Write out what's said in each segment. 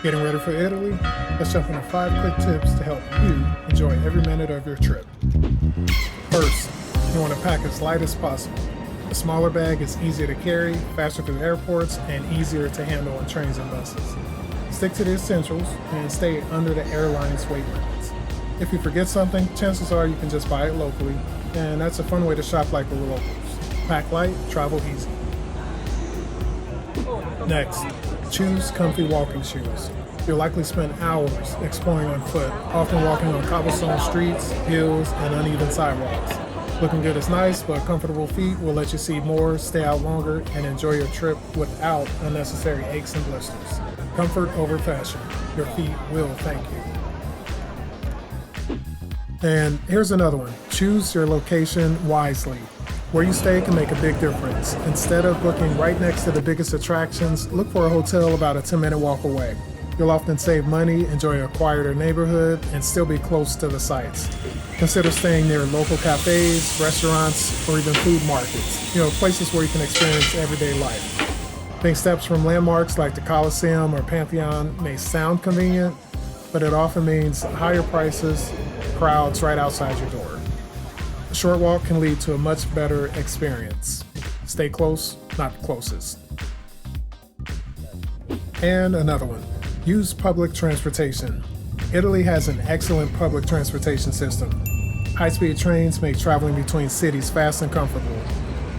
Getting ready for Italy? Let's jump into 5 quick tips to help you enjoy every minute of your trip. First, you want to pack as light as possible. A smaller bag is easier to carry, faster through airports, and easier to handle on trains and buses. Stick to the essentials and stay under the airline's weight limits. If you forget something, chances are you can just buy it locally, and that's a fun way to shop like the locals. Pack light, travel easy. Next, choose comfy walking shoes. You'll likely spend hours exploring on foot, often walking on cobblestone streets, hills, and uneven sidewalks. Looking good is nice, but comfortable feet will let you see more, stay out longer, and enjoy your trip without unnecessary aches and blisters. Comfort over fashion. Your feet will thank you. And here's another one. Choose your location wisely. Where you stay can make a big difference. Instead of booking right next to the biggest attractions, look for a hotel about a 10-minute walk away. You'll often save money, enjoy a quieter neighborhood, and still be close to the sights. Consider staying near local cafes, restaurants, or even food markets. Places where you can experience everyday life. Think steps from landmarks like the Colosseum or Pantheon may sound convenient, but it often means higher prices, crowds right outside your door. A short walk can lead to a much better experience. Stay close, not the closest. And another one, use public transportation. Italy has an excellent public transportation system. High-speed trains make traveling between cities fast and comfortable,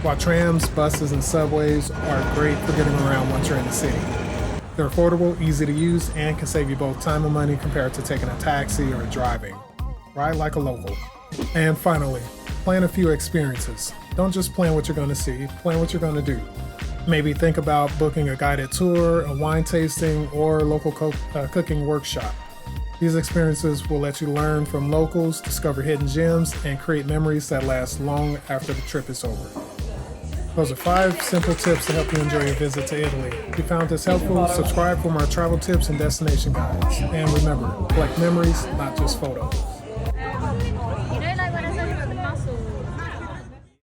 while trams, buses, and subways are great for getting around once you're in the city. They're affordable, easy to use, and can save you both time and money compared to taking a taxi or driving. Ride like a local. And finally, plan a few experiences. Don't just plan what you're going to see, plan what you're going to do. Maybe think about booking a guided tour, a wine tasting, or local cooking workshop. These experiences will let you learn from locals, discover hidden gems, and create memories that last long after the trip is over. Those are 5 simple tips to help you enjoy your visit to Italy. If you found this helpful, subscribe for more travel tips and destination guides. And remember, collect memories, not just photos.